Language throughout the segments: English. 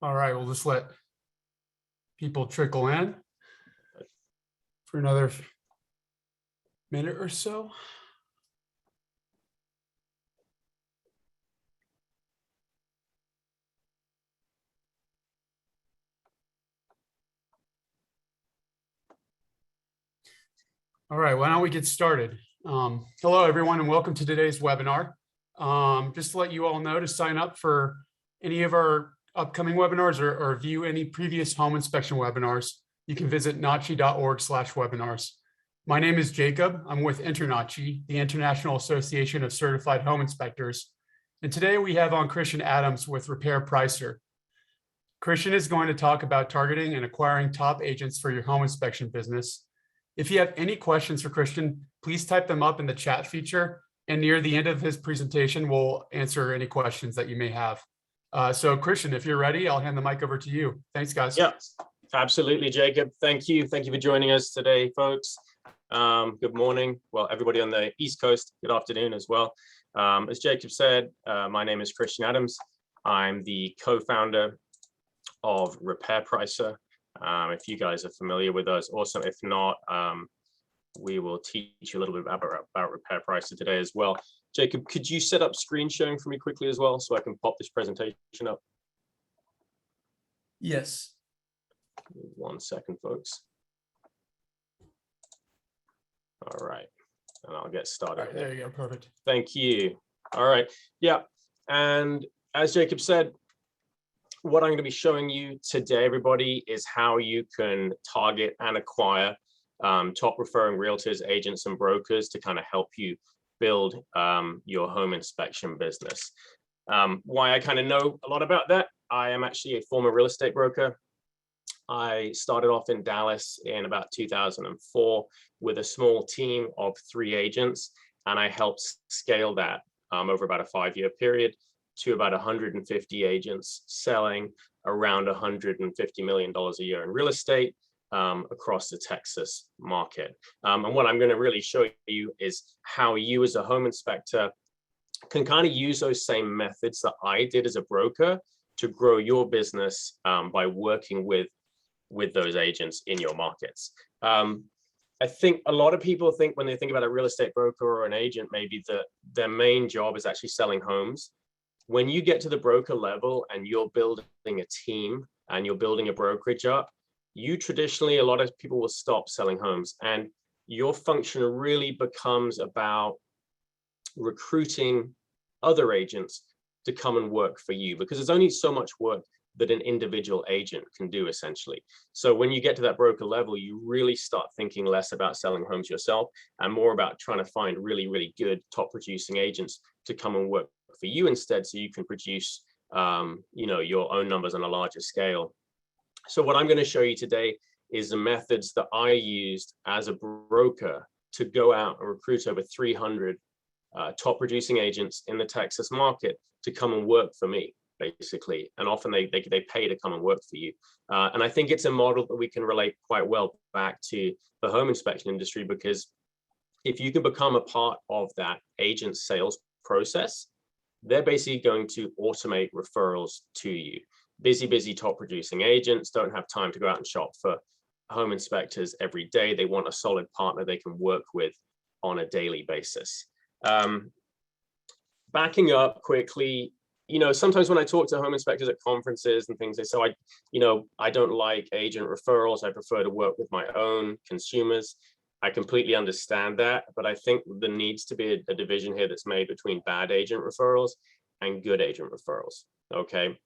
All right, we'll just let people trickle in for another minute or so. All right, why don't we get started? Hello, everyone, and welcome to today's webinar. Just to let you all know, to sign up for any of our upcoming webinars or view any previous home inspection webinars, you can visit nachi.org/webinars. My name is Jacob. I'm with InterNACHI, the International Association of Certified Home Inspectors. And today we have on Christian Adams with Repair Pricer. Christian is going to talk about targeting and acquiring top agents for your home inspection business. If you have any questions for Christian, please type them up in the chat feature, and near the end of his presentation, we'll answer any questions that you may have. So Christian, if you're ready, I'll hand the mic over to you. Thanks, guys. Yeah, absolutely, Jacob. Thank you. Thank you for joining us today, folks. Good morning. Well, everybody on the East Coast, good afternoon as well. As Jacob said, my name is Christian Adams. I'm the co-founder of Repair Pricer. If you guys are familiar with us, awesome. If not, we will teach you a little bit about Repair Pricer today as well. Jacob, could you set up screen sharing for me quickly as well, so I can pop this presentation up? Yes. 1 second, folks. All right, and I'll get started. All right, there you go, perfect. Thank you. All right, yeah, and as Jacob said, what I'm going to be showing you today, everybody, is how you can target and acquire top referring realtors, agents, and brokers to kind of help you build your home inspection business. Why I kind of know a lot about that, I am actually a former real estate broker. I started off in Dallas in about 2004 with a small team of 3 agents, and I helped scale that over about a 5-year period to about 150 agents selling around $150 million a year in real estate across the Texas market. And what I'm going to really show you is how you as a home inspector can kind of use those same methods that I did as a broker to grow your business by working with those agents in your markets. I think a lot of people think when they think about a real estate broker or an agent, maybe that their main job is actually selling homes. When you get to the broker level and you're building a team and you're building a brokerage up, you traditionally, a lot of people will stop selling homes, and your function really becomes about recruiting other agents to come and work for you, because there's only so much work that an individual agent can do, essentially. So when you get to that broker level, you really start thinking less about selling homes yourself and more about trying to find really, really good top producing agents to come and work for you instead, so you can produce your own numbers on a larger scale. So what I'm going to show you today is the methods that I used as a broker to go out and recruit over 300 top producing agents in the Texas market to come and work for me, basically. And often they pay to come and work for you. And I think it's a model that we can relate quite well back to the home inspection industry, because if you can become a part of that agent sales process, they're basically going to automate referrals to you. Busy top producing agents don't have time to go out and shop for home inspectors every day. They want a solid partner they can work with on a daily basis. Backing up quickly, sometimes when I talk to home inspectors at conferences and things, they say, I don't like agent referrals. I prefer to work with my own consumers. I completely understand that, but I think there needs to be a division here that's made between bad agent referrals and good agent referrals, okay?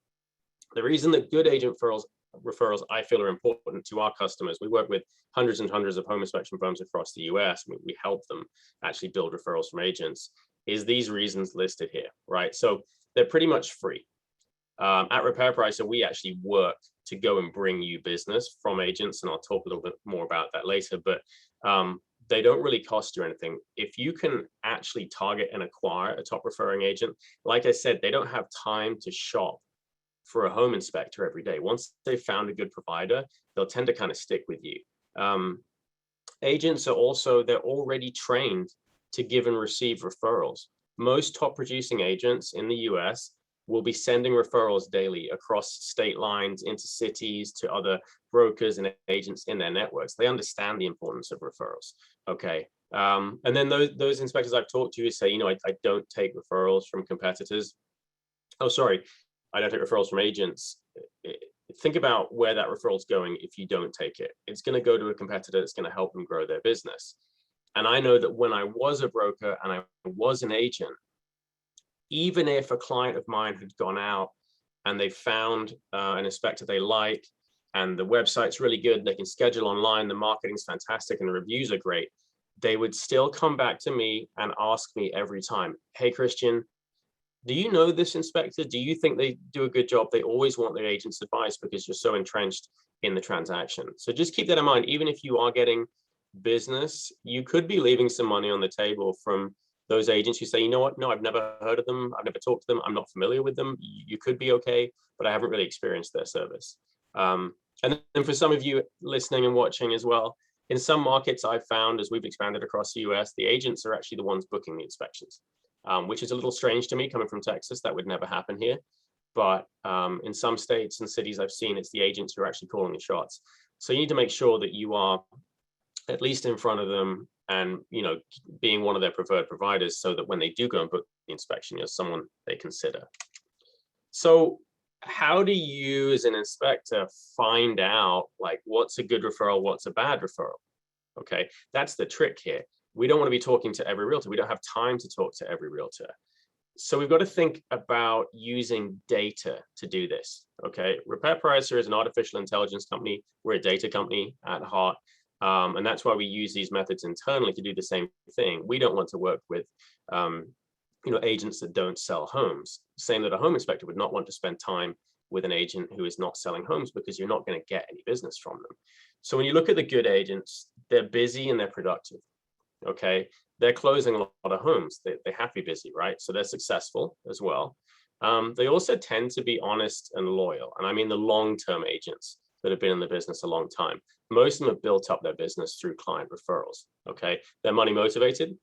The reason that good agent referrals I feel are important to our customers, we work with hundreds and hundreds of home inspection firms across the US, we help them actually build referrals from agents, is these reasons listed here, right? So they're pretty much free. At Repair Pricer, we actually work to go and bring you business from agents, and I'll talk a little bit more about that later, but they don't really cost you anything. If you can actually target and acquire a top referring agent, like I said, they don't have time to shop for a home inspector every day. Once they've found a good provider, they'll tend to kind of stick with you. Agents are also, they're already trained to give and receive referrals. Most top producing agents in the US, will be sending referrals daily across state lines, into cities, to other brokers and agents in their networks. They understand the importance of referrals. Okay. And then those inspectors I've talked to say, I don't take referrals from competitors. Oh, sorry, I don't take referrals from agents. Think about where that referral is going if you don't take it. It's going to go to a competitor that's going to help them grow their business. And I know that when I was a broker and I was an agent, even if a client of mine had gone out and they found an inspector they like, and the website's really good, they can schedule online, the marketing's fantastic, and the reviews are great, they would still come back to me and ask me every time, hey, Christian, do you know this inspector? Do you think they do a good job? They always want their agent's advice because you're so entrenched in the transaction. So just keep that in mind. Even if you are getting business, you could be leaving some money on the table from those agents who say, you know what, no, I've never heard of them, I've never talked to them, I'm not familiar with them. You could be okay, but I haven't really experienced their service. And then for some of you listening and watching as well, in some markets I've found, as we've expanded across the US, the agents are actually the ones booking the inspections, which is a little strange to me coming from Texas. That would never happen here. But in some states and cities I've seen, it's the agents who are actually calling the shots. So you need to make sure that you are at least in front of them and, being one of their preferred providers, so that when they do go and book the inspection, you're someone they consider. So how do you as an inspector find out what's a good referral, what's a bad referral? Okay, that's the trick here. We don't want to be talking to every realtor. We don't have time to talk to every realtor. So we've got to think about using data to do this. Okay, Repair Pricer is an artificial intelligence company. We're a data company at heart. And that's why we use these methods internally to do the same thing. We don't want to work with agents that don't sell homes. Same that a home inspector would not want to spend time with an agent who is not selling homes, because you're not going to get any business from them. So when you look at the good agents, they're busy and they're productive. Okay, they're closing a lot of homes. They have to be busy, right? So they're successful as well. They also tend to be honest and loyal. And I mean the long-term agents that have been in the business a long time. Most of them have built up their business through client referrals. Okay, they're money motivated.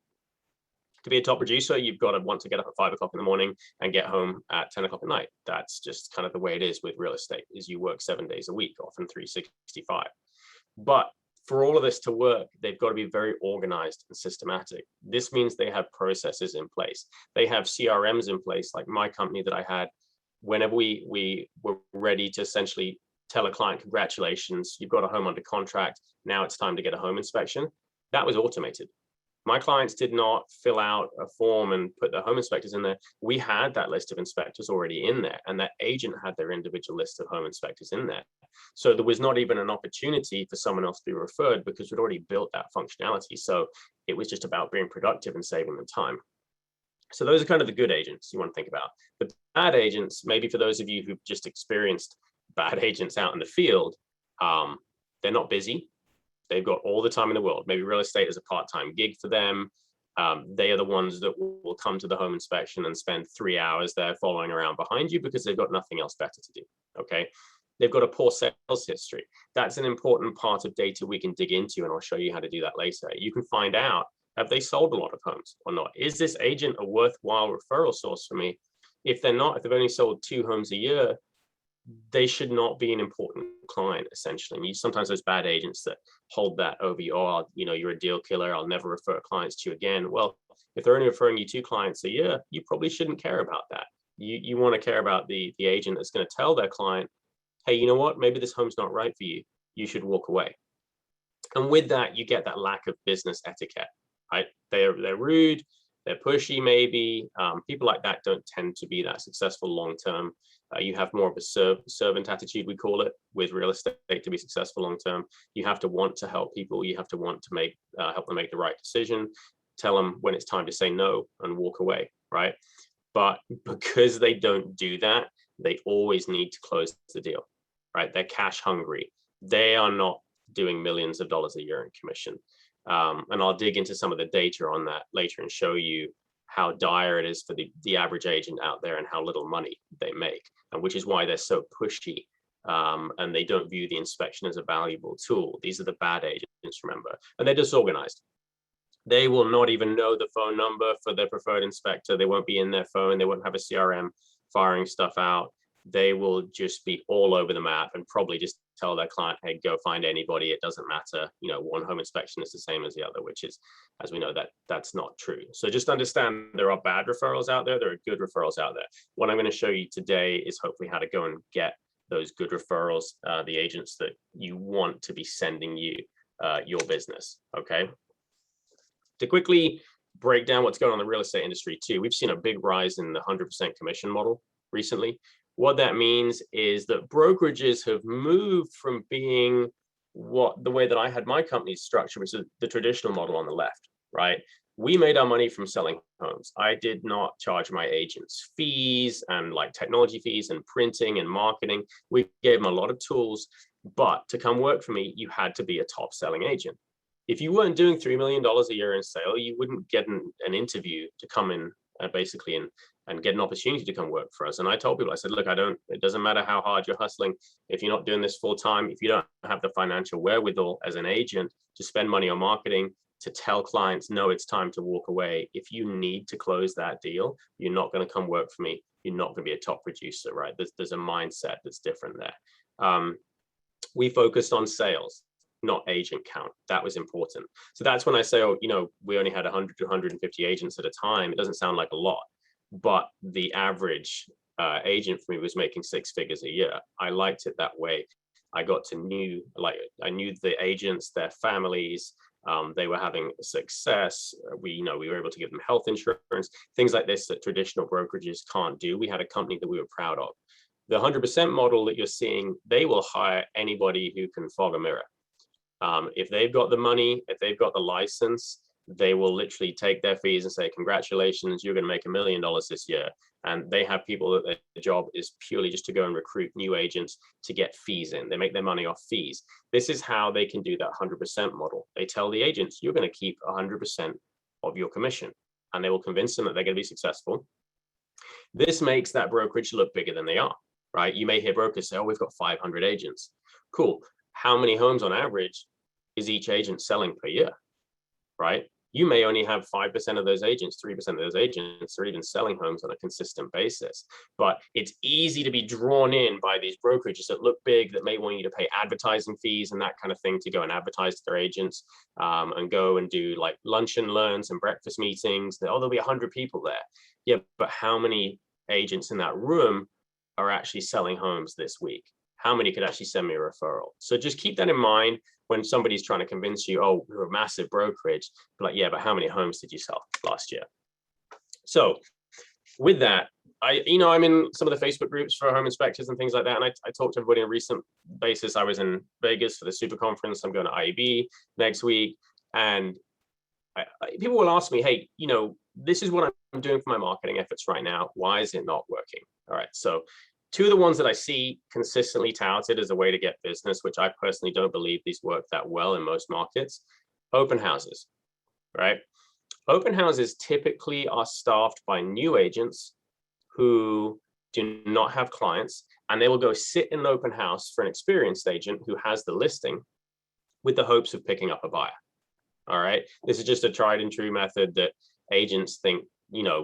To be a top producer, you've got to want to get up at 5 o'clock in the morning and get home at 10 o'clock at night. That's just kind of the way it is with real estate, is you work 7 days a week, often 365. But for all of this to work, they've got to be very organized and systematic. This means they have processes in place. They have CRMs in place, like my company that I had. Whenever we were ready to essentially tell a client, congratulations, you've got a home under contract, now it's time to get a home inspection, that was automated. My clients did not fill out a form and put their home inspectors in there. We had that list of inspectors already in there, and that agent had their individual list of home inspectors in there. So there was not even an opportunity for someone else to be referred, because we'd already built that functionality. So it was just about being productive and saving them time. So those are kind of the good agents you want to think about. The bad agents, maybe for those of you who've just experienced bad agents out in the field, they're not busy. They've got all the time in the world. Maybe real estate is a part-time gig for them. They are the ones that will come to the home inspection and spend 3 hours there following around behind you because they've got nothing else better to do. Okay, they've got a poor sales history. That's an important part of data we can dig into, and I'll show you how to do that later. You can find out, have they sold a lot of homes or not? Is this agent a worthwhile referral source for me? If they're not, if they've only sold 2 homes a year, they should not be an important client, essentially. And sometimes those bad agents that hold that over you, oh, you're a deal killer, I'll never refer clients to you again. Well, if they're only referring you 2 clients a year, you probably shouldn't care about that. You want to care about the agent that's going to tell their client, hey, you know what, maybe this home's not right for you, you should walk away. And with that, you get that lack of business etiquette, right? They're rude, they're pushy maybe. People like that don't tend to be that successful long-term. You have more of a servant attitude, we call it, with real estate to be successful long-term. You have to want to help people. You have to want to help them make the right decision, tell them when it's time to say no and walk away, right? But because they don't do that, they always need to close the deal, right? They're cash hungry. They are not doing millions of dollars a year in commission. And I'll dig into some of the data on that later and show you how dire it is for the average agent out there and how little money they make, and which is why they're so pushy, and they don't view the inspection as a valuable tool. These are the bad agents, remember, and they're disorganized. They will not even know the phone number for their preferred inspector. They won't be in their phone. They won't have a CRM. firing stuff out. They will just be all over the map and probably just tell their client, hey, go find anybody. It doesn't matter. You know, one home inspection is the same as the other, which is, as we know, that's not true. So just understand there are bad referrals out there. There are good referrals out there. What I'm going to show you today is hopefully how to go and get those good referrals, the agents that you want to be sending you your business. Okay. To quickly break down what's going on in the real estate industry too, we've seen a big rise in the 100% commission model recently. What that means is that brokerages have moved from being the way that I had my company's structure, which is the traditional model on the left, right? We made our money from selling homes. I did not charge my agents fees and like technology fees and printing and marketing. We gave them a lot of tools, but to come work for me, you had to be a top selling agent. If you weren't doing $3 million a year in sale, you wouldn't get an interview to come in basically and get an opportunity to come work for us. And I told people, I said, look, it doesn't matter how hard you're hustling. If you're not doing this full time, if you don't have the financial wherewithal as an agent to spend money on marketing, to tell clients, no, it's time to walk away. If you need to close that deal, you're not going to come work for me. You're not going to be a top producer, right? There's a mindset that's different there. We focused on sales, not agent count. That was important. So that's when I say, oh, you know, we only had 100 to 150 agents at a time. It doesn't sound like a lot, but the average agent for me was making 6 figures a year. I liked it that way. I got to I knew the agents, their families. They were having success. We were able to give them health insurance, things like this that traditional brokerages can't do. We had a company that we were proud of. The 100% model that you're seeing, they will hire anybody who can fog a mirror. If they've got the money, if they've got the license, they will literally take their fees and say, congratulations, you're going to make $1 million this year. And they have people that their job is purely just to go and recruit new agents to get fees in. They make their money off fees. This is how they can do that 100% model. They tell the agents, you're going to keep 100% of your commission, and they will convince them that they're going to be successful. This makes that brokerage look bigger than they are, right? You may hear brokers say, oh, we've got 500 agents. Cool. How many homes on average is each agent selling per year, right? You may only have 5% of those agents, 3% of those agents are even selling homes on a consistent basis. But it's easy to be drawn in by these brokerages that look big, that may want you to pay advertising fees and that kind of thing to go and advertise to their agents, and go and do like lunch and learns and breakfast meetings. Oh, there'll be 100 people there. Yeah, but how many agents in that room are actually selling homes this week? How many could actually send me a referral? So just keep that in mind when somebody's trying to convince you, oh, we're a massive brokerage. But like, yeah, but how many homes did you sell last year? So with that, I'm in some of the Facebook groups for home inspectors and things like that. And I talked to everybody on a recent basis. I was in Vegas for the super conference. I'm going to IEB next week. And people will ask me, hey, this is what I'm doing for my marketing efforts right now. Why is it not working? All right. So 2 of the ones that I see consistently touted as a way to get business, which I personally don't believe these work that well in most markets, open houses, right? Open houses typically are staffed by new agents who do not have clients, and they will go sit in an open house for an experienced agent who has the listing with the hopes of picking up a buyer. All right. This is just a tried and true method that agents think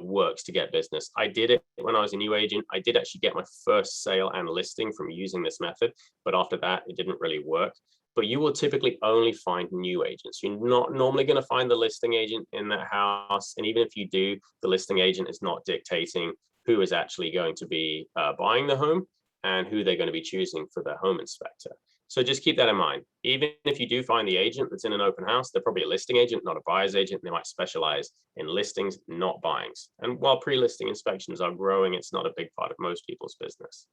works to get business. I did it when I was a new agent. I did actually get my first sale and listing from using this method, but after that, it didn't really work. But you will typically only find new agents. You're not normally going to find the listing agent in that house. And even if you do, the listing agent is not dictating who is actually going to be buying the home and who they're going to be choosing for their home inspector. So just keep that in mind. Even if you do find the agent that's in an open house, they're probably a listing agent, not a buyer's agent. They might specialize in listings, not buyings. And while pre-listing inspections are growing, it's not a big part of most people's business.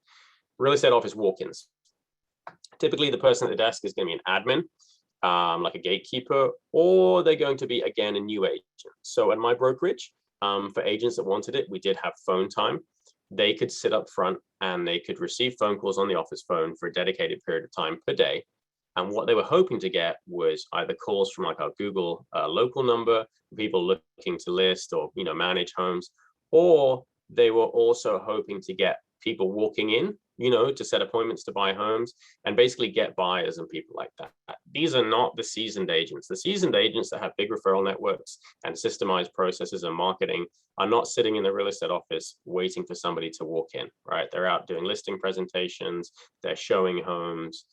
Real estate office walk-ins. Typically, the person at the desk is going to be an admin, like a gatekeeper, or they're going to be, again, a new agent. So at my brokerage, for agents that wanted it, we did have phone time. They could sit up front and they could receive phone calls on the office phone for a dedicated period of time per day. And what they were hoping to get was either calls from like our Google local number, people looking to list or manage homes, or they were also hoping to get people walking in to set appointments to buy homes and basically get buyers and people like that. These are not the seasoned agents. The seasoned agents that have big referral networks and systemized processes and marketing are not sitting in the real estate office waiting for somebody to walk in, right? They're out doing listing presentations, they're showing homes,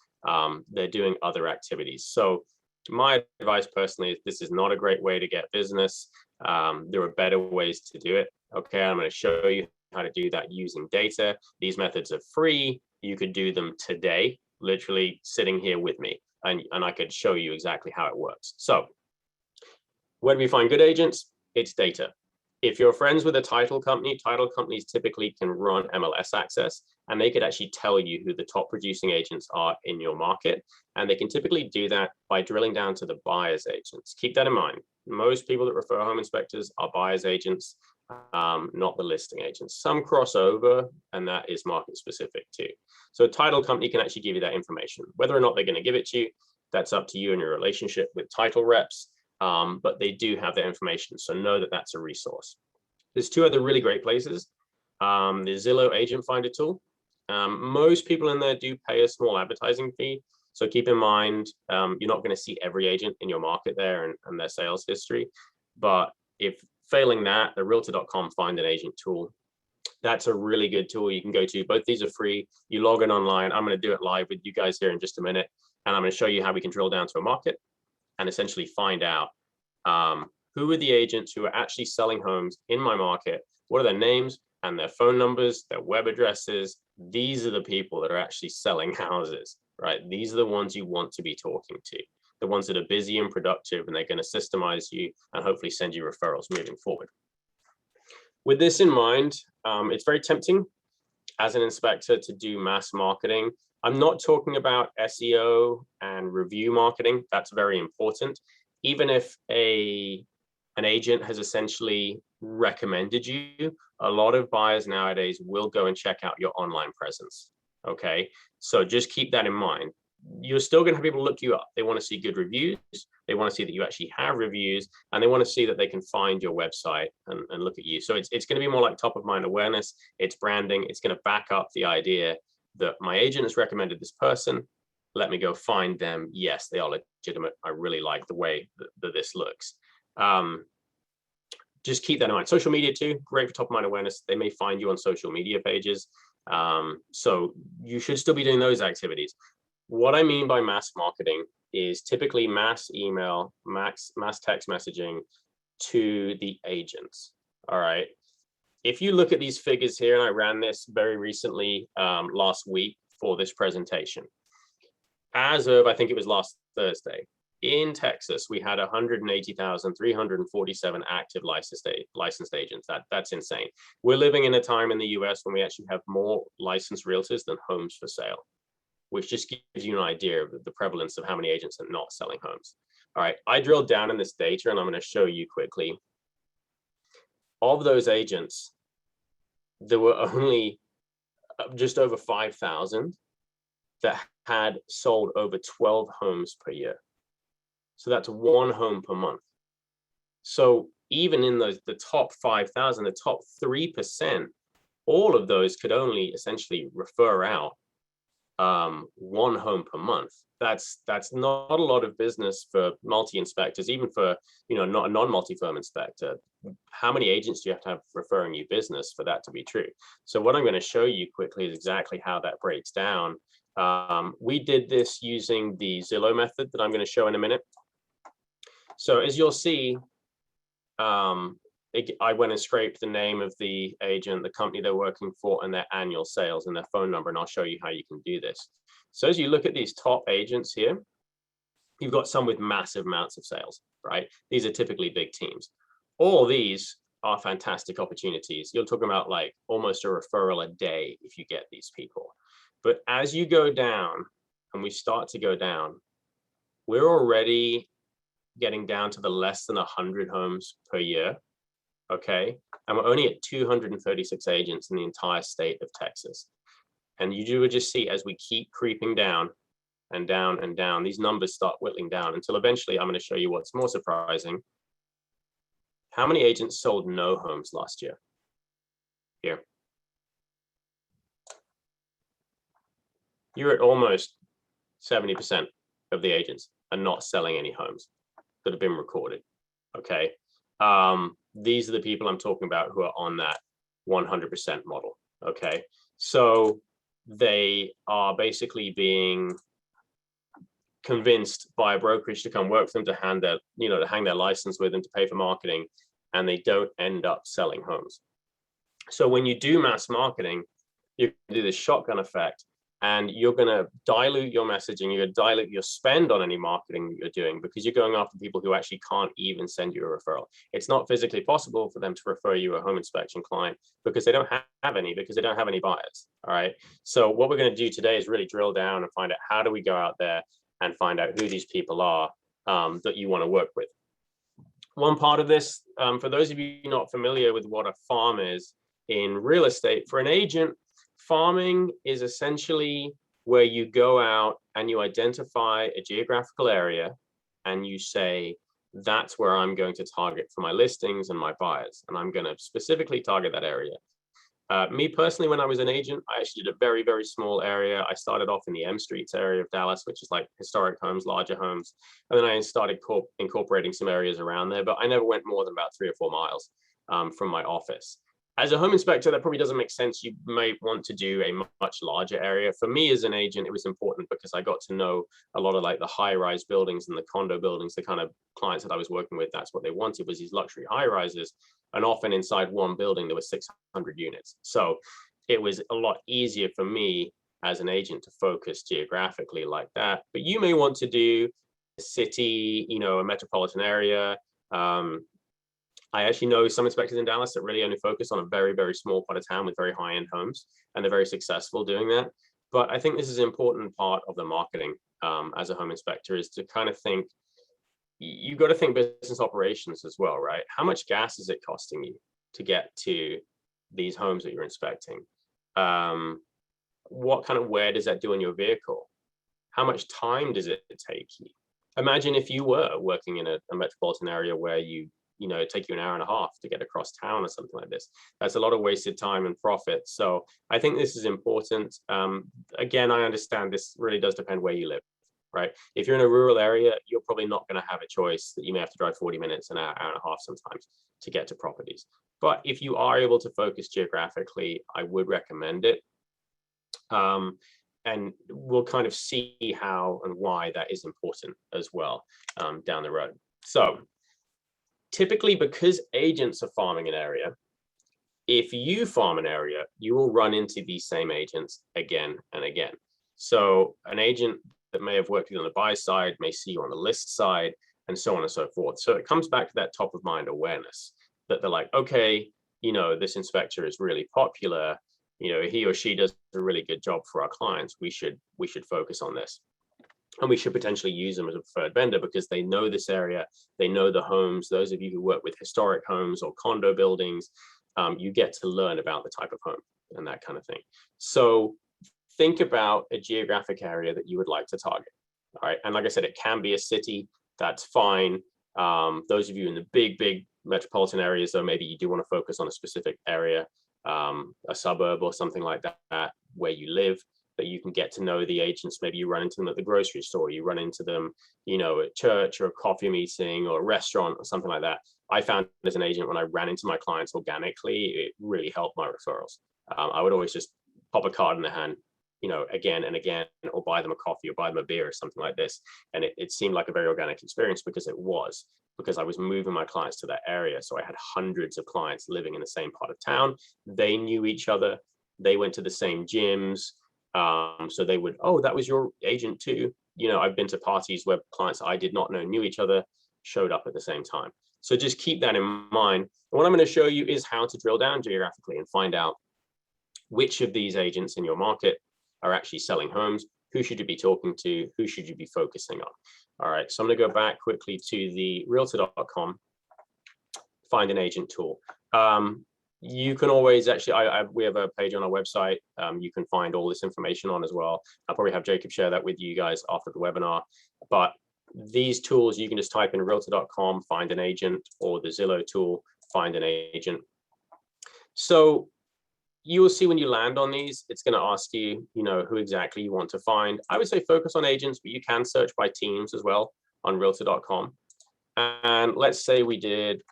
they're doing other activities. So my advice personally is this is not a great way to get business. There are better ways to do it. Okay, I'm going to show you how to do that using data. These methods are free. You could do them today, literally sitting here with me, and I could show you exactly how it works. So where do we find good agents? It's data. If you're friends with a title company, title companies typically can run MLS access, and they could actually tell you who the top producing agents are in your market. And they can typically do that by drilling down to the buyer's agents. Keep that in mind. Most people that refer home inspectors are buyer's agents, not the listing agents. Some crossover, and that is market specific too. So a title company can actually give you that information. Whether or not they're going to give it to you, that's up to you and your relationship with title reps. But they do have that information, so know that that's a resource. There's two other really great places. The Zillow Agent Finder tool. Most people in there do pay a small advertising fee, so keep in mind you're not going to see every agent in your market there and their sales history. But if failing that, the realtor.com Find an Agent tool, that's a really good tool you can go to. Both these are free. You log in online. I'm going to do it live with you guys here in just a minute, and I'm going to show you how we can drill down to a market and essentially find out who are the agents who are actually selling homes in my market, what are their names and their phone numbers, their web addresses. These are the people that are actually selling houses, right? These are the ones you want to be talking to, the ones that are busy and productive, and they're going to systemize you and hopefully send you referrals moving forward. With this in mind, it's very tempting as an inspector to do mass marketing. I'm not talking about SEO and review marketing. That's very important. Even if an agent has essentially recommended you, a lot of buyers nowadays will go and check out your online presence. Okay, so just keep that in mind. You're still going to have people look you up. They want to see good reviews. They want to see that you actually have reviews, and they want to see that they can find your website and look at you. So it's going to be more like top of mind awareness. It's branding. It's going to back up the idea that my agent has recommended this person. Let me go find them. Yes, they are legitimate. I really like the way that this looks. Just keep that in mind. Social media too, great for top of mind awareness. They may find you on social media pages. So you should still be doing those activities. What I mean by mass marketing is typically mass email, mass text messaging to the agents. All right. If you look at these figures here, and I ran this very recently last week for this presentation, as of, I think it was last Thursday, in Texas, we had 180,347 active licensed agents. That's insane. We're living in a time in the US when we actually have more licensed realtors than homes for sale, which just gives you an idea of the prevalence of how many agents are not selling homes. All right, I drilled down in this data, and I'm going to show you quickly. Of those agents, there were only just over 5,000 that had sold over 12 homes per year. So that's one home per month. So even in the top 5,000, the top 3%, all of those could only essentially refer out one home per month. That's not a lot of business for multi-inspectors, even for not a non-multi-firm inspector. How many agents do you have to have referring you business for that to be true? So what I'm going to show you quickly is exactly how that breaks down. We did this using the Zillow method that I'm going to show in a minute. So as you'll see, I went and scraped the name of the agent, the company they're working for, and their annual sales and their phone number, and I'll show you how you can do this. So as you look at these top agents here, you've got some with massive amounts of sales, right? These are typically big teams. All these are fantastic opportunities. You're talking about like almost a referral a day if you get these people. But as you go down, and we start to go down, we're already getting down to the less than 100 homes per year, okay? And we're only at 236 agents in the entire state of Texas. And you would just see as we keep creeping down and down and down, these numbers start whittling down until eventually I'm going to show you what's more surprising. How many agents sold no homes last year? Here. you're at almost 70% of the agents are not selling any homes that have been recorded. Okay. These are the people I'm talking about who are on that 100% model. Okay. So they are basically being convinced by a brokerage to come work for them, to hand their, to hang their license with them, to pay for marketing, and they don't end up selling homes. So when you do mass marketing, you do this shotgun effect, and you're going to dilute your messaging, you're going to dilute your spend on any marketing that you're doing, because you're going after people who actually can't even send you a referral. It's not physically possible for them to refer you a home inspection client because they don't have any, because they don't have any buyers. All right. So what we're going to do today is really drill down and find out, how do we go out there and find out who these people are that you want to work with. One part of this, for those of you not familiar with what a farm is in real estate, for an agent, farming is essentially where you go out and you identify a geographical area and you say, that's where I'm going to target for my listings and my buyers, and I'm going to specifically target that area. Me personally, when I was an agent, I actually did a very, very small area. I started off in the M Streets area of Dallas, which is like historic homes, larger homes. And then I started incorporating some areas around there, but I never went more than about 3 or 4 miles from my office. As a home inspector, that probably doesn't make sense. You may want to do a much larger area. For me as an agent, it was important because I got to know a lot of like the high-rise buildings and the condo buildings. The kind of clients that I was working with, that's what they wanted, was these luxury high-rises. And often inside one building, there were 600 units. So it was a lot easier for me as an agent to focus geographically like that. But you may want to do a city, a metropolitan area. I actually know some inspectors in Dallas that really only focus on a very, very small part of town with very high-end homes, and they're very successful doing that. But I think this is an important part of the marketing as a home inspector, is to kind of think, you've got to think business operations as well, right? How much gas is it costing you to get to these homes that you're inspecting? What kind of wear does that do in your vehicle? How much time does it take you? Imagine if you were working in a metropolitan area where it'd take you an hour and a half to get across town or something like this. That's a lot of wasted time and profit. So I think this is important. Again, I understand this really does depend where you live, right? If you're in a rural area, you're probably not going to have a choice, that you may have to drive 40 minutes, an hour and a half sometimes to get to properties. But if you are able to focus geographically, I would recommend it. And we'll kind of see how and why that is important as well down the road. So typically, because agents are farming an area, if you farm an area, you will run into these same agents again and again. So an agent that may have worked with you on the buy side may see you on the list side, and so on and so forth. So it comes back to that top of mind awareness, that they're like, okay, this inspector is really popular, he or she does a really good job for our clients. We should focus on this. And we should potentially use them as a preferred vendor because they know this area, they know the homes. Those of you who work with historic homes or condo buildings, you get to learn about the type of home and that kind of thing. So think about a geographic area that you would like to target. All right. And like I said, it can be a city, that's fine. Those of you in the big metropolitan areas, though, maybe you do want to focus on a specific area, a suburb or something like that, where you live, that you can get to know the agents. Maybe you run into them at the grocery store, you run into them, at church or a coffee meeting or a restaurant or something like that. I found as an agent, when I ran into my clients organically, it really helped my referrals. I would always just pop a card in their hand, again and again, or buy them a coffee or buy them a beer or something like this. And it seemed like a very organic experience because I was moving my clients to that area. So I had hundreds of clients living in the same part of town. They knew each other. They went to the same gyms. So they would, oh, that was your agent too. I've been to parties where clients I did not know knew each other, showed up at the same time. So just keep that in mind. And what I'm going to show you is how to drill down geographically and find out which of these agents in your market are actually selling homes. Who should you be talking to? Who should you be focusing on? All right, so I'm going to go back quickly to the realtor.com, find an agent tool. You can always actually, we have a page on our website. You can find all this information on as well. I'll probably have Jacob share that with you guys after the webinar. But these tools, you can just type in realtor.com, find an agent, or the Zillow tool, find an agent. So you will see when you land on these, it's going to ask you, who exactly you want to find. I would say focus on agents, but you can search by teams as well on realtor.com. And let's say we did,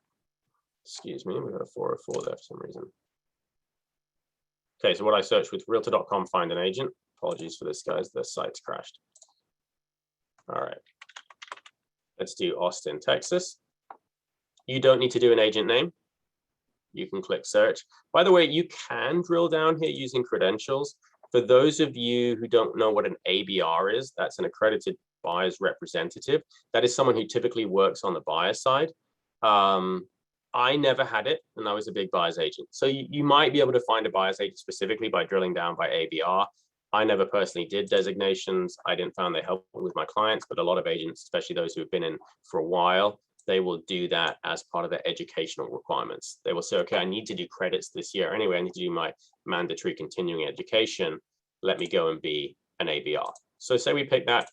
excuse me, we got a 404 there for some reason. Okay, so what I searched with realtor.com, find an agent. Apologies for this, guys, the site's crashed. All right, let's do Austin, Texas. You don't need to do an agent name. You can click search. By the way, you can drill down here using credentials. For those of you who don't know what an ABR is, that's an accredited buyer's representative. That is someone who typically works on the buyer side. I never had it, and I was a big buyer's agent. So you might be able to find a buyer's agent specifically by drilling down by ABR. I never personally did designations. I didn't find they helped with my clients, but a lot of agents, especially those who have been in for a while, they will do that as part of their educational requirements. They will say, okay, I need to do credits this year. Anyway, I need to do my mandatory continuing education. Let me go and be an ABR. So say we pick that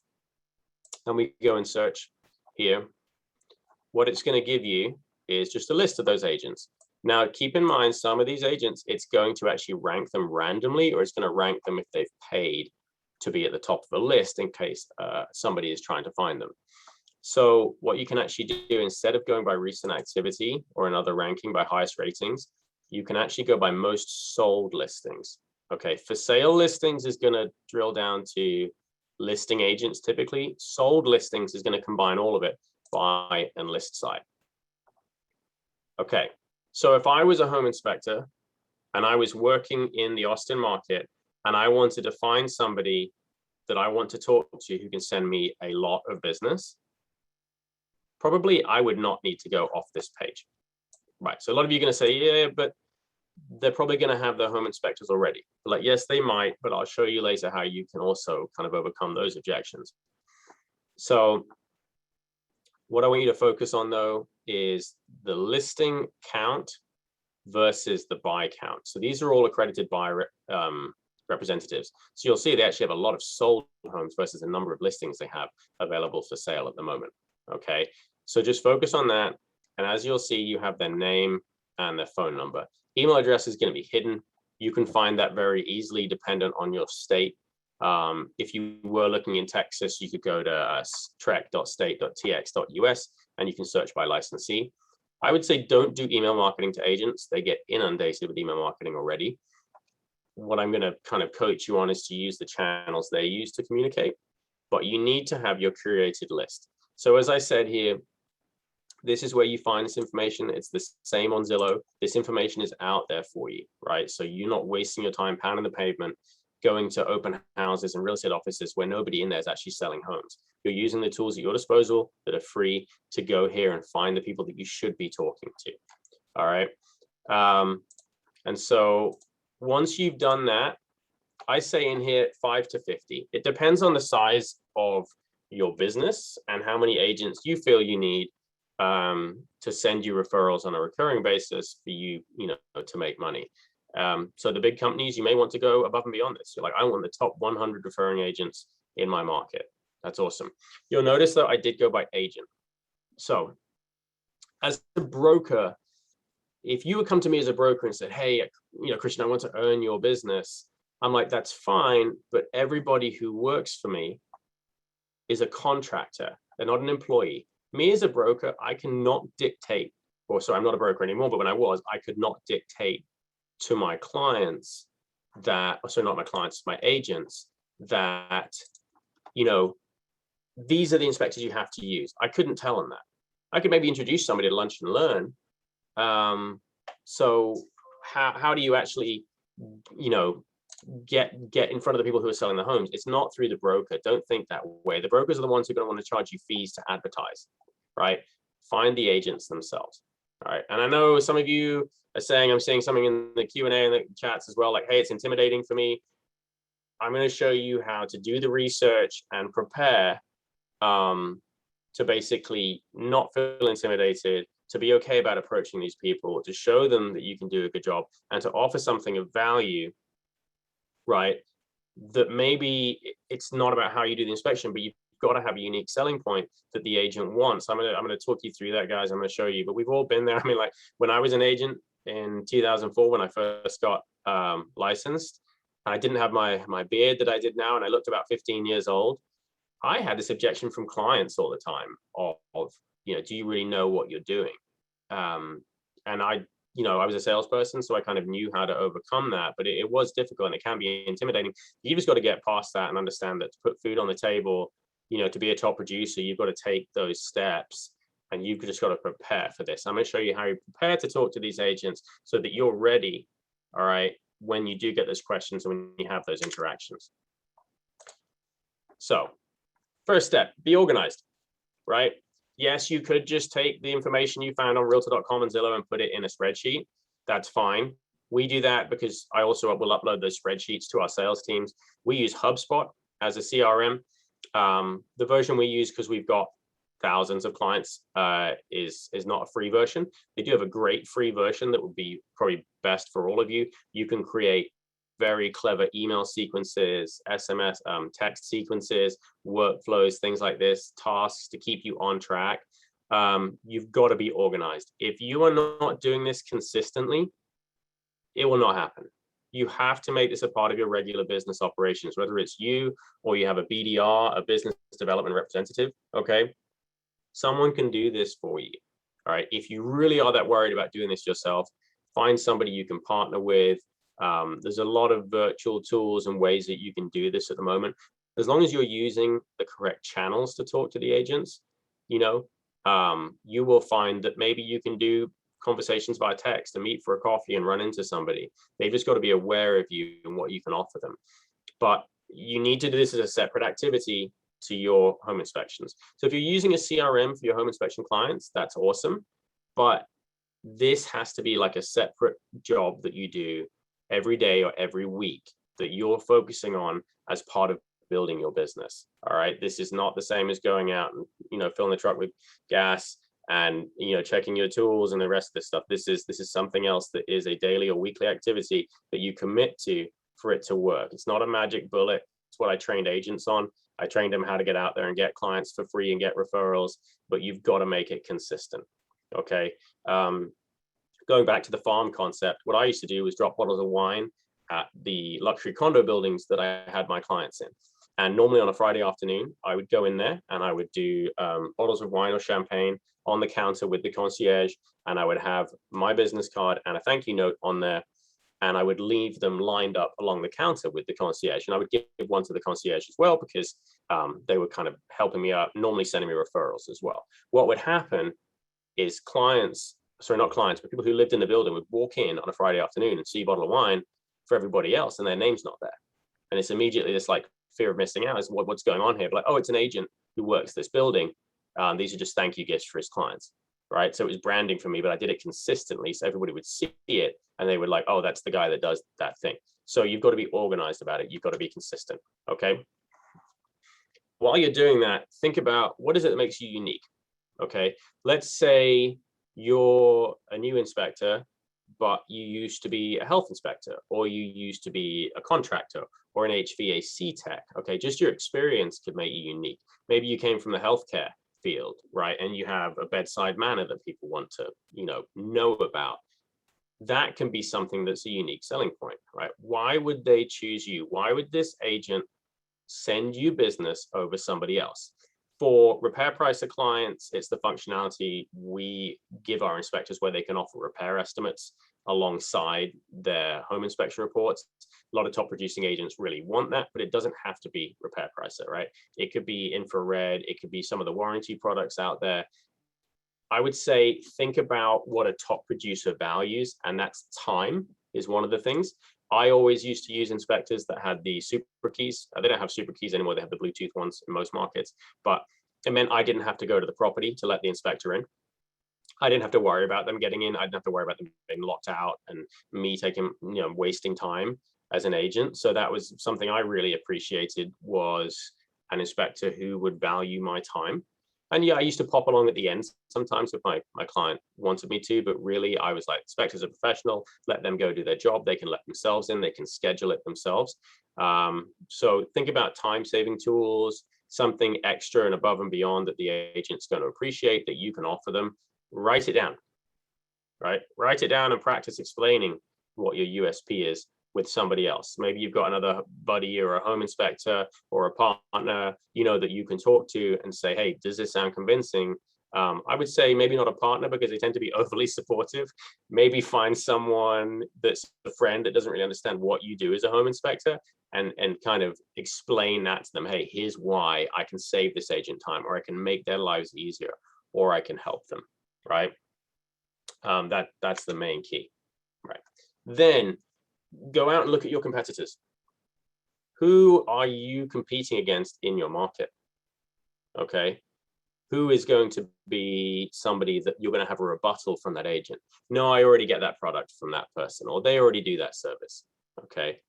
and we go and search here. What it's going to give you is just a list of those agents. Now, keep in mind, some of these agents, it's going to actually rank them randomly, or it's going to rank them if they've paid to be at the top of the list in case somebody is trying to find them. So what you can actually do, instead of going by recent activity or another ranking by highest ratings, you can actually go by most sold listings. Okay, for sale listings is going to drill down to listing agents typically. Sold listings is going to combine all of it, buy and list side. Okay, so if I was a home inspector and I was working in the Austin market and I wanted to find somebody that I want to talk to who can send me a lot of business, probably I would not need to go off this page. Right, so a lot of you are going to say, yeah, but they're probably going to have their home inspectors already. Like, yes, they might, but I'll show you later how you can also kind of overcome those objections. So what I want you to focus on, though, is the listing count versus the buy count. So these are all accredited buyer representatives. So you'll see they actually have a lot of sold homes versus the number of listings they have available for sale at the moment. Okay, so just focus on that. And as you'll see, you have their name and their phone number. Email address is going to be hidden. You can find that very easily dependent on your state. If you were looking in Texas, you could go to trec.state.tx.us and you can search by licensee. I would say don't do email marketing to agents. They get inundated with email marketing already. What I'm going to kind of coach you on is to use the channels they use to communicate, but you need to have your curated list. So as I said here, this is where you find this information. It's the same on Zillow. This information is out there for you, right? So you're not wasting your time pounding the pavement, going to open houses and real estate offices where nobody in there is actually selling homes. You're using the tools at your disposal that are free to go here and find the people that you should be talking to. All right. And so once you've done that, I say in here 5 to 50. It depends on the size of your business and how many agents you feel you need to send you referrals on a recurring basis for you, to make money. So the big companies, you may want to go above and beyond this. You're like, I want the top 100 referring agents in my market. That's awesome. You'll notice that I did go by agent. So as a broker, if you would come to me as a broker and said, hey, Christian, I want to earn your business, I'm like, that's fine. But everybody who works for me is a contractor. They're not an employee. Me as a broker, I cannot dictate, or sorry, I'm not a broker anymore, but when I was, I could not dictate to my clients that, sorry, not my clients, my agents, that, these are the inspectors you have to use. I couldn't tell them that. I could maybe introduce somebody to lunch and learn. So how do you actually, get in front of the people who are selling the homes? It's not through the broker. Don't think that way. The brokers are the ones who are going to want to charge you fees to advertise, right? Find the agents themselves. All right. And I know some of you are saying, I'm seeing something in the Q&A and the chats as well, like, hey, it's intimidating for me. I'm going to show you how to do the research and prepare to basically not feel intimidated, to be okay about approaching these people, to show them that you can do a good job, and to offer something of value, right? That maybe it's not about how you do the inspection, but you've got to have a unique selling point that the agent wants. I'm gonna talk you through that, guys. I'm gonna show you, but we've all been there. I mean, like when I was an agent, in 2004 when I first got licensed. And I didn't have my beard that I did now, and I looked about 15 years old. I had this objection from clients all the time of do you really know what you're doing? And I was a salesperson, so I kind of knew how to overcome that, but it was difficult and it can be intimidating. You just got to get past that and understand that to put food on the table, to be a top producer, you've got to take those steps and you've just got to prepare for this. I'm going to show you how you prepare to talk to these agents so that you're ready, all right, when you do get those questions and when you have those interactions. So first step, be organized, right? Yes, you could just take the information you found on realtor.com and Zillow and put it in a spreadsheet. That's fine. We do that because I also will upload those spreadsheets to our sales teams. We use HubSpot as a CRM. The version we use, because we've got thousands of clients, is not a free version. They do have a great free version that would be probably best for all of you. You can create very clever email sequences, SMS, text sequences, workflows, things like this, tasks to keep you on track. You've got to be organized. If you are not doing this consistently, it will not happen. You have to make this a part of your regular business operations, whether it's you or you have a BDR, a business development representative, okay? Someone can do this for you, all right? If you really are that worried about doing this yourself, find somebody you can partner with. There's a lot of virtual tools and ways that you can do this at the moment. As long as you're using the correct channels to talk to the agents, you will find that maybe you can do conversations via text and meet for a coffee and run into somebody. They've just got to be aware of you and what you can offer them. But you need to do this as a separate activity to your home inspections. So if you're using a CRM for your home inspection clients, that's awesome. But this has to be like a separate job that you do every day or every week that you're focusing on as part of building your business. All right. This is not the same as going out and, filling the truck with gas and, checking your tools and the rest of this stuff. This is something else that is a daily or weekly activity that you commit to for it to work. It's not a magic bullet. It's what I trained agents on. I trained them how to get out there and get clients for free and get referrals, but you've got to make it consistent. Okay. Going back to the farm concept, what I used to do was drop bottles of wine at the luxury condo buildings that I had my clients in. And normally on a Friday afternoon, I would go in there and I would do bottles of wine or champagne on the counter with the concierge. And I would have my business card and a thank you note on there. And I would leave them lined up along the counter with the concierge. And I would give one to the concierge as well, because they were kind of helping me out, normally sending me referrals as well. What would happen is not clients, but people who lived in the building would walk in on a Friday afternoon and see a bottle of wine for everybody else and their name's not there. And it's immediately this like fear of missing out is what's going on here. But like, oh, it's an agent who works this building. These are just thank you gifts for his clients, right? So it was branding for me, but I did it consistently so everybody would see it and they would like, oh, that's the guy that does that thing. So you've got to be organized about it. You've got to be consistent, okay? While you're doing that, think about what is it that makes you unique, okay? Let's say you're a new inspector, but you used to be a health inspector, or you used to be a contractor or an HVAC tech. Okay, just your experience could make you unique. Maybe you came from the healthcare field, right? And you have a bedside manner that people want to, know about. That can be something that's a unique selling point, right? Why would they choose you? Why would this agent send you business over somebody else? For repair pricer clients, it's the functionality we give our inspectors where they can offer repair estimates alongside their home inspection reports. A lot of top producing agents really want that, but it doesn't have to be repair pricer, right? It could be infrared, it could be some of the warranty products out there. I would say think about what a top producer values, and that's time is one of the things. I always used to use inspectors that had the super keys. They don't have super keys anymore. They have the Bluetooth ones in most markets, but it meant I didn't have to go to the property to let the inspector in. I didn't have to worry about them getting in. I didn't have to worry about them being locked out and me taking, wasting time as an agent. So that was something I really appreciated, was an inspector who would value my time. And yeah, I used to pop along at the end sometimes if my client wanted me to, but really I was like, inspectors are professional, let them go do their job. They can let themselves in, they can schedule it themselves. So think about time-saving tools, something extra and above and beyond that the agent's going to appreciate that you can offer them. Write it down. right? Write it down and practice explaining what your USP is with somebody else. Maybe you've got another buddy or a home inspector or a partner, you know, that you can talk to and say, hey, does this sound convincing? I would say maybe not a partner because they tend to be overly supportive. Maybe find someone that's a friend that doesn't really understand what you do as a home inspector, and kind of explain that to them. Hey, here's why I can save this agent time, or I can make their lives easier, or I can help them, right? That's the main key, right? Then go out and look at your competitors. Who are you competing against in your market? Okay. Who is going to be somebody that you're going to have a rebuttal from that agent? No, I already get that product from that person, or they already do that service. Okay.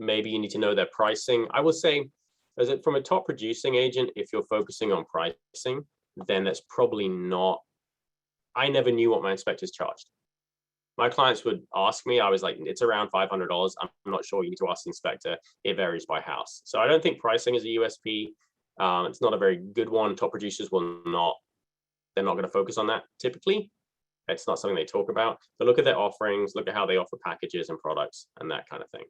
Maybe you need to know their pricing. I will say, from a top producing agent, if you're focusing on pricing, then that's probably not. I never knew what my inspectors charged. My clients would ask me, I was like, it's around $500. I'm not sure, you need to ask the inspector. It varies by house. So I don't think pricing is a USP. It's not a very good one. Top producers will not, they're not going to focus on that typically. It's not something they talk about. But look at their offerings, look at how they offer packages and products and that kind of thing.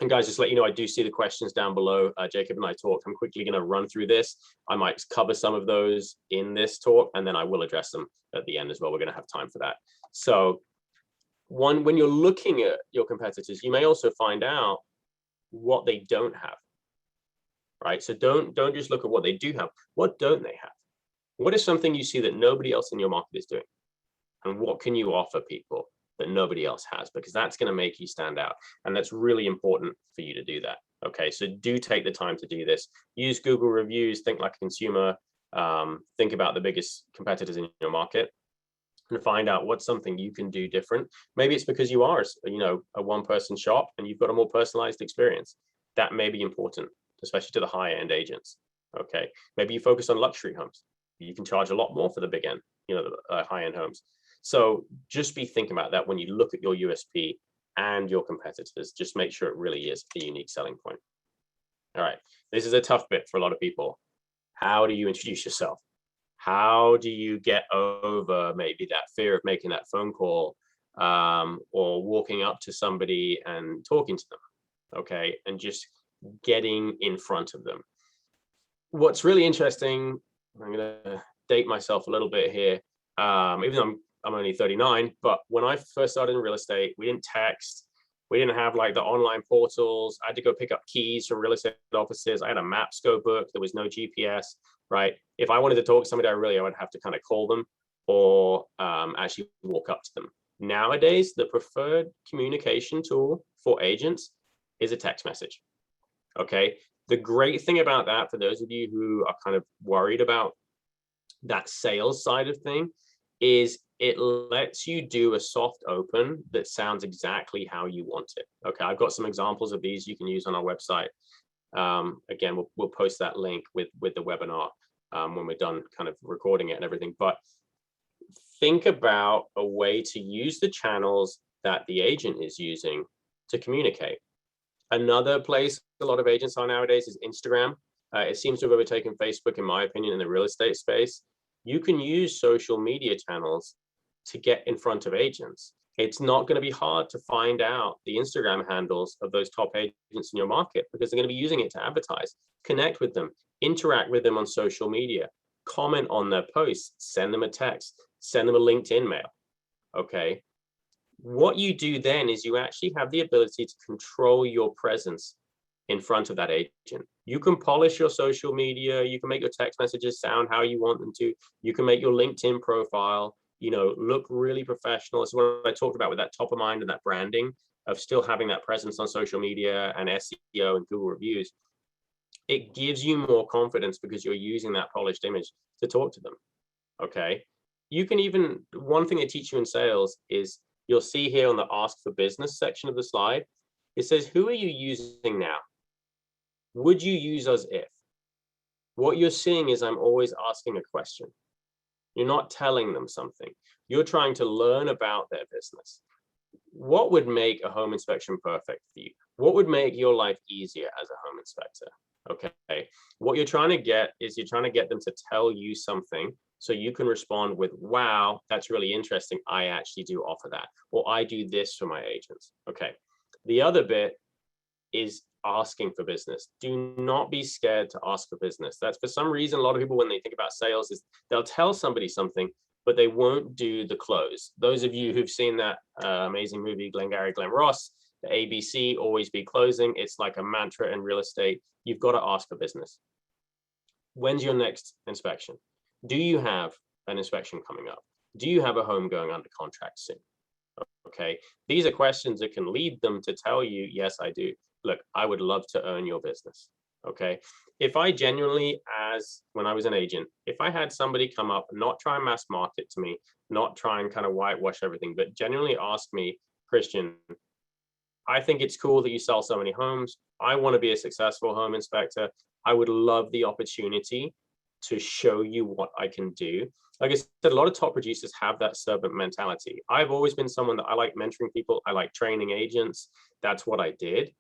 And guys, just let you know, I do see the questions down below. Jacob and I talked. I'm quickly going to run through this. I might cover some of those in this talk, and then I will address them at the end as well. We're going to have time for that. So when you're looking at your competitors, you may also find out what they don't have, right? So don't just look at what they do have. What don't they have? What is something you see that nobody else in your market is doing? And what can you offer people that nobody else has? Because that's going to make you stand out. And that's really important for you to do that. Okay, so do take the time to do this. Use Google reviews, think like a consumer, think about the biggest competitors in your market and find out what's something you can do different. Maybe it's because you are, a one-person shop and you've got a more personalized experience. That may be important, especially to the high-end agents. Okay, maybe you focus on luxury homes. You can charge a lot more for the big end, the high-end homes. So just be thinking about that when you look at your USP and your competitors. Just make sure it really is a unique selling point. All right, this is a tough bit for a lot of people. How do you introduce yourself? How do you get over maybe that fear of making that phone call, or walking up to somebody and talking to them? Okay, and just getting in front of them. What's really interesting, I'm going to date myself a little bit here, even though I'm only 39, but when I first started in real estate, we didn't text. We didn't have like the online portals. I had to go pick up keys from real estate offices. I had a Mapsco book. There was no GPS, right? If I wanted to talk to somebody, I would have to kind of call them or actually walk up to them. Nowadays, the preferred communication tool for agents is a text message. Okay. The great thing about that, for those of you who are kind of worried about that sales side of thing, is it lets you do a soft open that sounds exactly how you want it. Okay, I've got some examples of these you can use on our website. Again, we'll post that link with the webinar when we're done kind of recording it and everything. But think about a way to use the channels that the agent is using to communicate. Another place a lot of agents are nowadays is Instagram. It seems to have overtaken Facebook, in my opinion, in the real estate space. You can use social media channels to get in front of agents. It's not going to be hard to find out the Instagram handles of those top agents in your market, because they're going to be using it to advertise. Connect with them, interact with them on social media, comment on their posts, send them a text, send them a LinkedIn mail. Okay. What you do then is you actually have the ability to control your presence in front of that agent. You can polish your social media. You can make your text messages sound how you want them to. You can make your LinkedIn profile, look really professional. It's what I talked about with that top of mind and that branding of still having that presence on social media and SEO and Google reviews. It gives you more confidence because you're using that polished image to talk to them. Okay. You can even, one thing they teach you in sales is, you'll see here on the Ask for Business section of the slide, it says, who are you using now? Would you use us if? What you're seeing is I'm always asking a question. You're not telling them something. You're trying to learn about their business. What would make a home inspection perfect for you? What would make your life easier as a home inspector? Okay. What you're trying to get is you're trying to get them to tell you something So you can respond with, wow, that's really interesting. I actually do offer that, or I do this for my agents. Okay. The other bit is asking for business. Do not be scared to ask for business. That's, for some reason, a lot of people, when they think about sales, is they'll tell somebody something, but they won't do the close. Those of you who've seen that amazing movie, Glengarry Glen Ross, the ABC, always be closing. It's like a mantra in real estate. You've got to ask for business. When's your next inspection? Do you have an inspection coming up? Do you have a home going under contract soon? Okay, these are questions that can lead them to tell you, yes, I do. Look, I would love to earn your business. Okay, if I genuinely, as when I was an agent, if I had somebody come up, not try and mass market to me, not try and kind of whitewash everything, but genuinely ask me, Christian, I think it's cool that you sell so many homes. I want to be a successful home inspector. I would love the opportunity to show you what I can do. Like I said, a lot of top producers have that servant mentality. I've always been someone that I like mentoring people. I like training agents. That's what I did.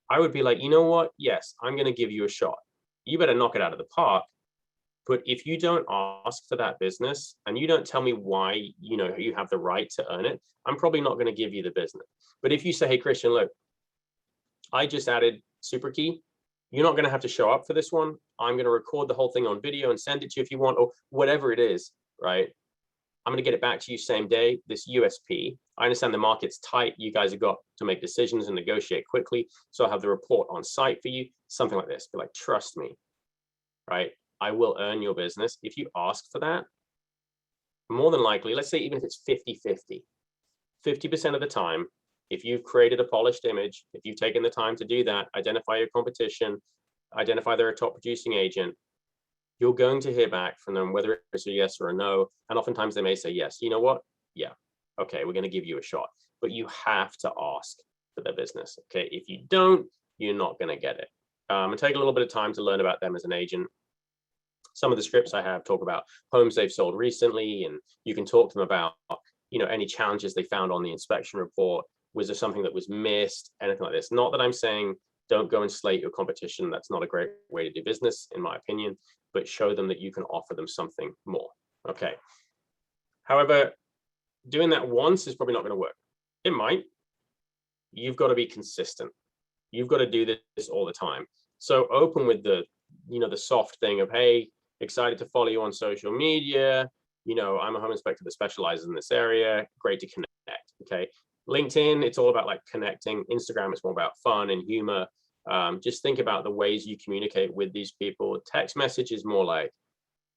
I would be like, you know what? Yes, I'm going to give you a shot. You better knock it out of the park. But if you don't ask for that business and you don't tell me why, you have the right to earn it, I'm probably not going to give you the business. But if you say, hey, Christian, look, I just added Super Key. You're not going to have to show up for this one. I'm going to record the whole thing on video and send it to you if you want, or whatever it is, right? I'm going to get it back to you same day, this USP. I understand the market's tight. You guys have got to make decisions and negotiate quickly. So I'll have the report on site for you, something like this. But like, trust me, right? I will earn your business. If you ask for that, more than likely, let's say even if it's 50-50, 50% of the time, if you've created a polished image, if you've taken the time to do that, identify your competition, identify they're a top producing agent, you're going to hear back from them, whether it's a yes or a no. And oftentimes they may say, yes, you know what? Yeah, okay, we're going to give you a shot. But you have to ask for their business. Okay, if you don't, you're not going to get it. And take a little bit of time to learn about them as an agent. Some of the scripts I have talk about homes they've sold recently, and you can talk to them about, any challenges they found on the inspection report. Was there something that was missed? Anything like this. Not that I'm saying don't go and slate your competition. That's not a great way to do business, in my opinion, but show them that you can offer them something more. Okay. However, doing that once is probably not going to work. It might. You've got to be consistent. You've got to do this all the time. So open with the soft thing of, hey, excited to follow you on social media. I'm a home inspector that specializes in this area. Great to connect. Okay. LinkedIn, it's all about like connecting. Instagram, it's more about fun and humor. Just think about the ways you communicate with these people. Text message is more like,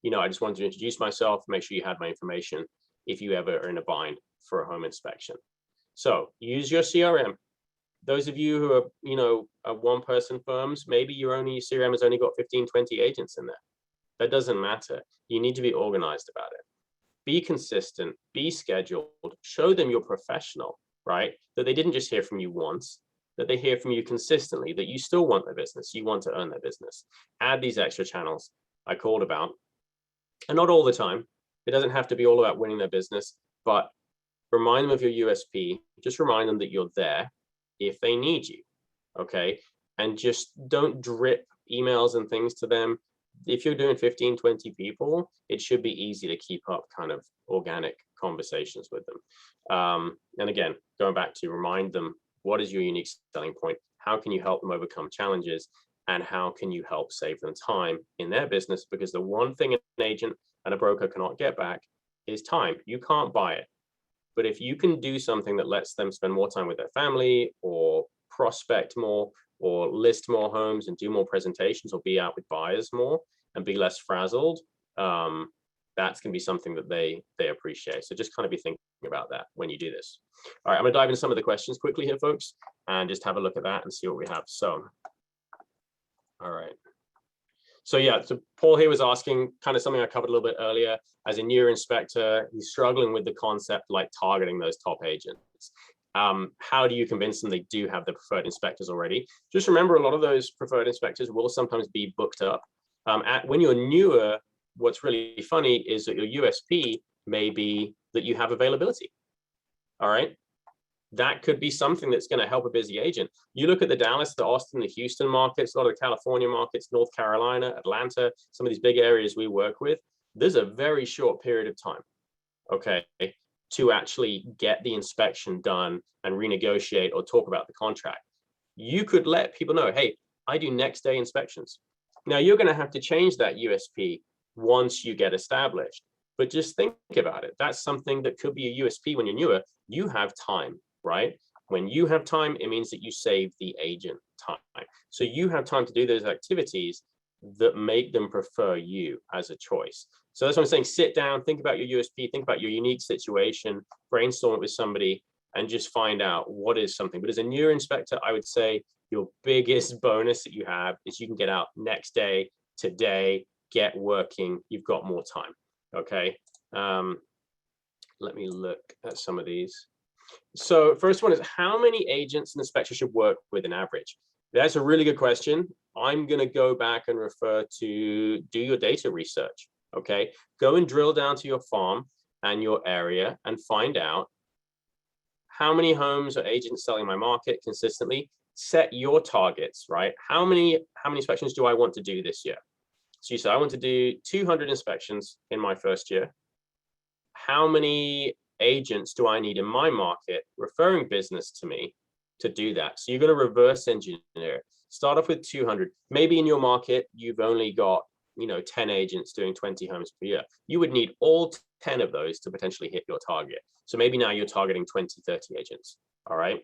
I just wanted to introduce myself, make sure you had my information if you ever are in a bind for a home inspection. So use your CRM. Those of you who are, one-person firms, maybe your CRM has only got 15, 20 agents in there. That doesn't matter. You need to be organized about it. Be consistent, be scheduled, show them you're professional, right? That they didn't just hear from you once, that they hear from you consistently, that you still want their business, you want to earn their business. Add these extra channels I called about, and not all the time. It doesn't have to be all about winning their business, but remind them of your USP. Just remind them that you're there if they need you, okay? And just don't drip emails and things to them. If you're doing 15, 20 people, it should be easy to keep up kind of organic conversations with them. And again, going back to remind them, what is your unique selling point? How can you help them overcome challenges? And how can you help save them time in their business? Because the one thing an agent and a broker cannot get back is time. You can't buy it. But if you can do something that lets them spend more time with their family, or prospect more, or list more homes and do more presentations, or be out with buyers more and be less frazzled, that's going to be something that they appreciate. So just kind of be thinking about that when you do this. All right, I'm going to dive into some of the questions quickly here, folks, and just have a look at that and see what we have. So, all right. So yeah, so Paul here was asking kind of something I covered a little bit earlier. As a new inspector, he's struggling with the concept like targeting those top agents. How do you convince them they do have the preferred inspectors already? Just remember, a lot of those preferred inspectors will sometimes be booked up. When you're newer, what's really funny is that your USP may be that you have availability. All right. That could be something that's going to help a busy agent. You look at the Dallas, the Austin, the Houston markets, a lot of the California markets, North Carolina, Atlanta, some of these big areas we work with. there's a very short period of time, okay, to actually get the inspection done and renegotiate or talk about the contract. You could let people know, hey, I do next day inspections. Now you're going to have to change that USP once you get established, but just think about it. That's something that could be a USP when you're newer. You have time, right? When you have time, it means that you save the agent time. So you have time to do those activities that make them prefer you as a choice. So that's what I'm saying. Sit down, think about your USP, think about your unique situation, brainstorm it with somebody, and just find out what is something. But as a newer inspector, I would say your biggest bonus that you have is you can get out next day, today, get working. You've got more time. Okay. Let me look at some of these. So first one is, how many agents an inspector should work with an average? That's a really good question. I'm going to go back and refer to do your data research. Okay. Go and drill down to your farm and your area and find out how many homes are agents selling in my market consistently. Set your targets, right? How many inspections do I want to do this year? So you say, I want to do 200 inspections in my first year. How many agents do I need in my market referring business to me to do that? So you're going to reverse engineer. Start off with 200. Maybe in your market, you've only got 10 agents doing 20 homes per year. You would need all 10 of those to potentially hit your target. So maybe now you're targeting 20, 30 agents. All right.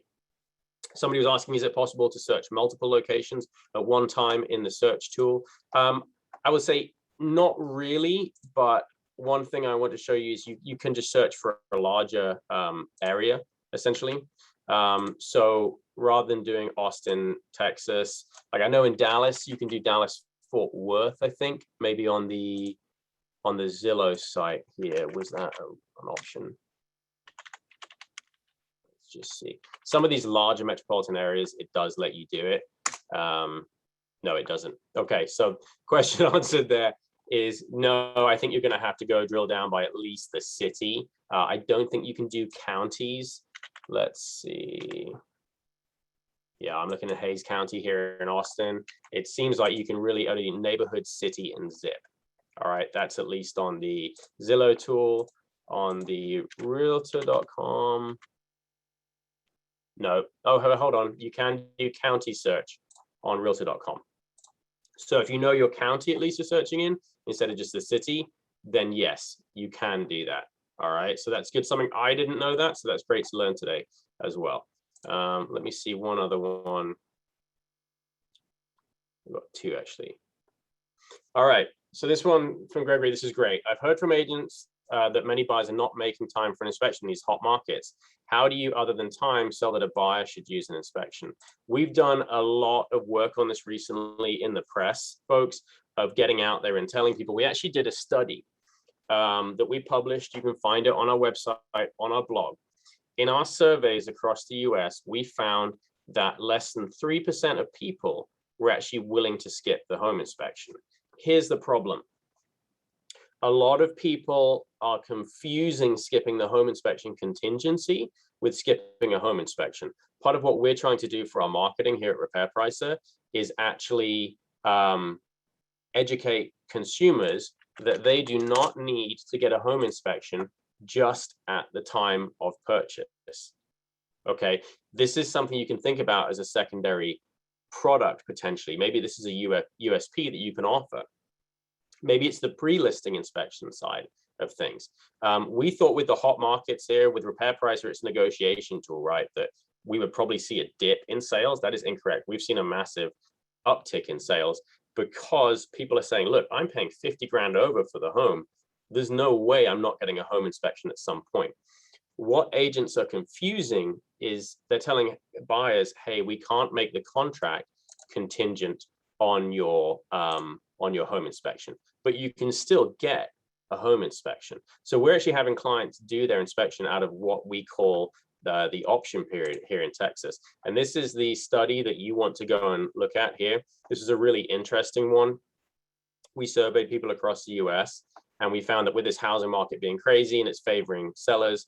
Somebody was asking, is it possible to search multiple locations at one time in the search tool? I would say not really, but one thing I want to show you is you can just search for a larger area, essentially. So rather than doing Austin, Texas, like I know in Dallas, you can do Dallas Fort Worth, I think, maybe on the Zillow site here. Was that an option? Let's just see. Some of these larger metropolitan areas, it does let you do it. No, it doesn't. Okay, so question answered there is no, I think you're going to have to go drill down by at least the city. I don't think you can do counties. Let's see. Yeah, I'm looking at Hayes County here in Austin. It seems like you can really only neighborhood, city, and zip. All right, that's at least on the Zillow tool, on the realtor.com. No, oh, hold on. You can do county search on realtor.com. So if you know your county at least you're searching in, instead of just the city, then yes, you can do that. All right, so that's good. Something I didn't know that, so that's great to learn today as well. Let me see one other one. We've got two actually. All right, so this one from Gregory, this is great. I've heard from agents that many buyers are not making time for an inspection in these hot markets. How do you, other than time, sell that a buyer should use an inspection? We've done a lot of work on this recently in the press, folks, of getting out there and telling people. We actually did a study that we published. You can find it on our website, on our blog. In our surveys across the US, we found that less than 3% of people were actually willing to skip the home inspection. Here's the problem. A lot of people are confusing skipping the home inspection contingency with skipping a home inspection. Part of what we're trying to do for our marketing here at Repair Pricer is actually educate consumers that they do not need to get a home inspection just at the time of purchase. Okay, this is something you can think about as a secondary product potentially. Maybe this is a USP that you can offer. Maybe it's the pre-listing inspection side of things. We thought with the hot markets here, with Repair Pricer, it's a negotiation tool, right? That we would probably see a dip in sales. That is incorrect. We've seen a massive uptick in sales because people are saying, look, I'm paying 50 grand over for the home. There's no way I'm not getting a home inspection at some point. What agents are confusing is they're telling buyers, hey, we can't make the contract contingent on your home inspection, but you can still get a home inspection. So we're actually having clients do their inspection out of what we call the option period here in Texas. And this is the study that you want to go and look at here. This is a really interesting one. We surveyed people across the US and we found that with this housing market being crazy and it's favoring sellers,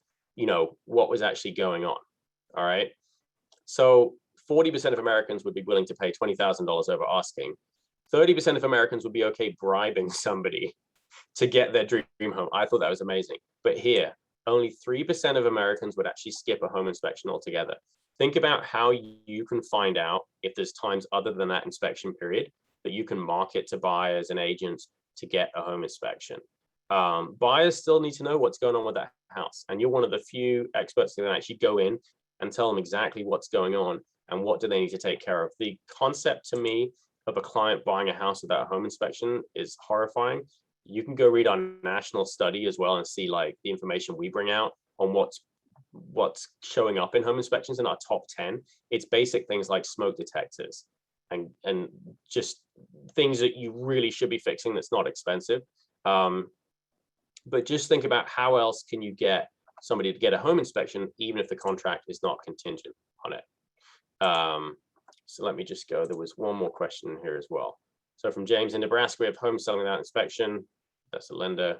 what was actually going on. All right. So 40% of Americans would be willing to pay $20,000 over asking. 30% of Americans would be okay bribing somebody to get their dream home. I thought that was amazing. But here, only 3% of Americans would actually skip a home inspection altogether. Think about how you can find out if there's times other than that inspection period that you can market to buyers and agents to get a home inspection. Buyers still need to know what's going on with that house. And you're one of the few experts that can actually go in and tell them exactly what's going on and what do they need to take care of. The concept to me of a client buying a house without a home inspection is horrifying. You can go read our national study as well and see like the information we bring out on what's showing up in home inspections in our top 10. It's basic things like smoke detectors and just things that you really should be fixing that's not expensive. But just think about how else can you get somebody to get a home inspection, even if the contract is not contingent on it. So let me just go. There was one more question here as well. So from James in Nebraska, we have home selling without inspection. That's a lender.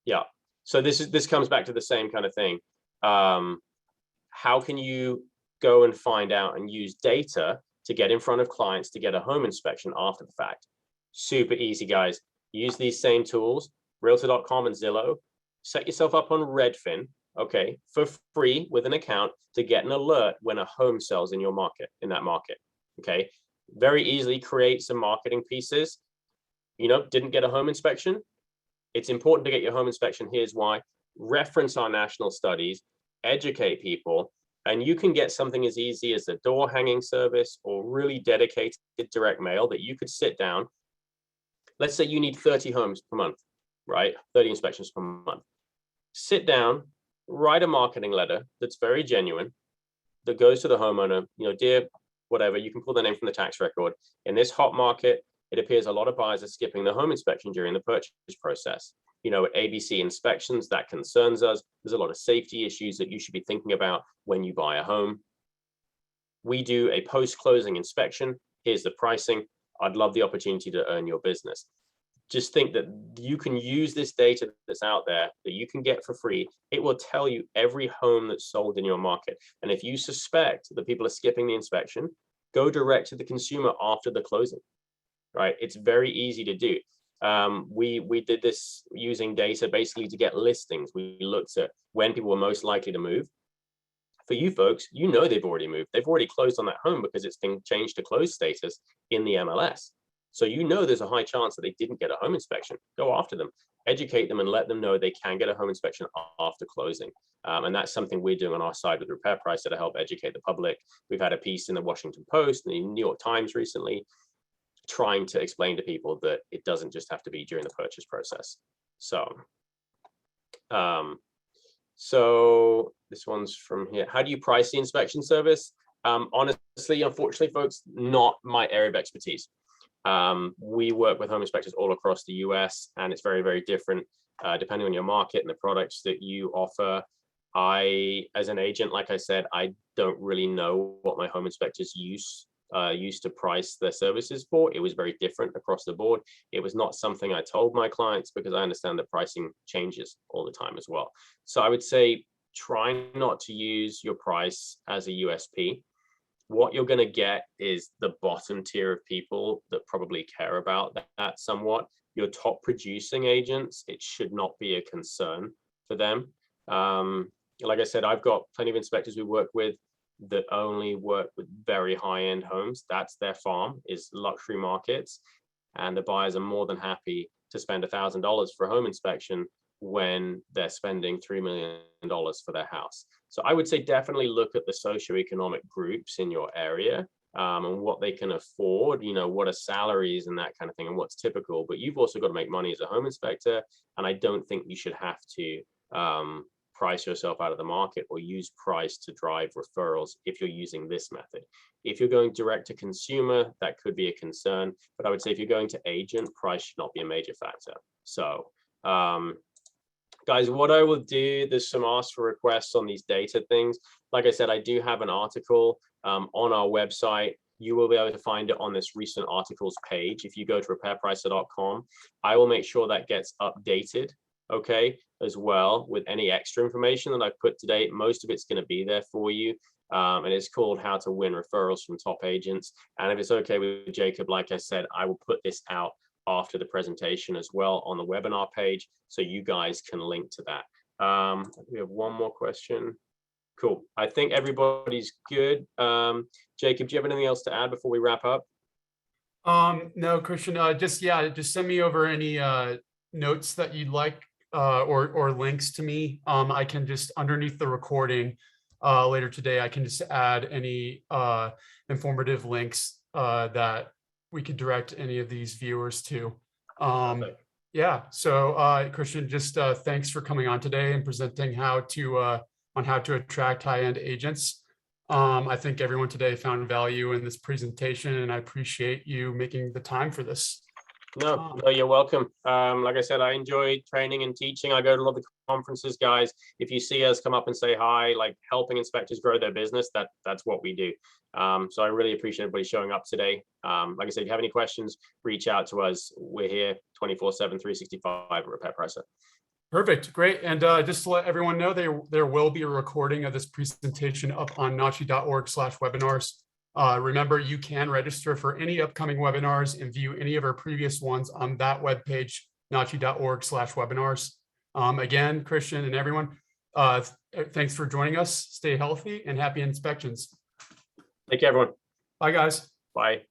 Yeah. So this comes back to the same kind of thing. How can you go and find out and use data to get in front of clients to get a home inspection after the fact? Super easy, guys. Use these same tools, Realtor.com and Zillow. Set yourself up on Redfin, okay, for free with an account to get an alert when a home sells in your market, in that market, okay? Very easily create some marketing pieces. You know, didn't get a home inspection? It's important to get your home inspection. Here's why. Reference our national studies, educate people, and you can get something as easy as a door hanging service or really dedicated direct mail that you could sit down. Let's say you need 30 homes per month, right? 30 inspections per month. Sit down, write a marketing letter that's very genuine, that goes to the homeowner, you know, dear, whatever, you can pull their name from the tax record. In this hot market, it appears a lot of buyers are skipping the home inspection during the purchase process. You know, ABC inspections, that concerns us. There's a lot of safety issues that you should be thinking about when you buy a home. We do a post-closing inspection. Here's the pricing. I'd love the opportunity to earn your business. Just think that you can use this data that's out there that you can get for free. It will tell you every home that's sold in your market. And if you suspect that people are skipping the inspection, go direct to the consumer after the closing, right? It's very easy to do. We did this using data basically to get listings. We looked at when people were most likely to move. For you folks, you know they've already moved. They've already closed on that home because it's been changed to closed status in the MLS. So you know there's a high chance that they didn't get a home inspection. Go after them, educate them, and let them know they can get a home inspection after closing. And that's something we're doing on our side with Repair Pricer to help educate the public. We've had a piece in the Washington Post and the New York Times recently trying to explain to people that it doesn't just have to be during the purchase process. So, so this one's from here. How do you price the inspection service? Honestly, unfortunately, folks, not my area of expertise. We work with home inspectors all across the US, and it's very, very different depending on your market and the products that you offer. As an agent, like I said, I don't really know what my home inspectors used to price their services for. It was very different across the board. It was not something I told my clients because I understand that pricing changes all the time as well. So I would say try not to use your price as a USP. What you're going to get is the bottom tier of people that probably care about that somewhat. Your top producing agents, it should not be a concern for them. Like I said, I've got plenty of inspectors we work with that only work with very high-end homes. That's their farm, is luxury markets. And the buyers are more than happy to spend $1,000 for a home inspection when they're spending $3 million for their house. So I would say definitely look at the socioeconomic groups in your area and what they can afford, you know, what are salaries and that kind of thing and what's typical. But you've also got to make money as a home inspector. And I don't think you should have to price yourself out of the market or use price to drive referrals if you're using this method. If you're going direct to consumer, that could be a concern. But I would say if you're going to agent, price should not be a major factor. So guys, what I will do, there's some ask for requests on these data things. Like I said, I do have an article on our website. You will be able to find it on this recent articles page. If you go to repairpricer.com, I will make sure that gets updated, okay, as well with any extra information that I've put today. Most of it's going to be there for you. And it's called How to Win Referrals from Top Agents. And if it's okay with Jacob, like I said, I will put this out after the presentation as well on the webinar page, so you guys can link to that. We have one more question. Cool. I think everybody's good. Jacob, do you have anything else to add before we wrap up? No, Christian, just send me over any notes that you'd like or links to me. I can just underneath the recording later today, I can just add any informative links that we could direct any of these viewers to. Perfect. Yeah, so Christian, just thanks for coming on today and presenting how to on how to attract high-end agents. I think everyone today found value in this presentation, and I appreciate you making the time for this. No, you're welcome. Like I said, I enjoy training and teaching. I go to a lot of the conferences, guys. If you see us, come up and say hi, like helping inspectors grow their business, that's what we do. So I really appreciate everybody showing up today. Like I said, if you have any questions, reach out to us. We're here 24/7, 365 at Repair Presser. Perfect, great. And just to let everyone know, there will be a recording of this presentation up on nachi.org/webinars. Remember, you can register for any upcoming webinars and view any of our previous ones on that webpage, nachi.org/webinars. Again, Christian and everyone, thanks for joining us. Stay healthy and happy inspections. Take care, everyone. Bye, guys. Bye.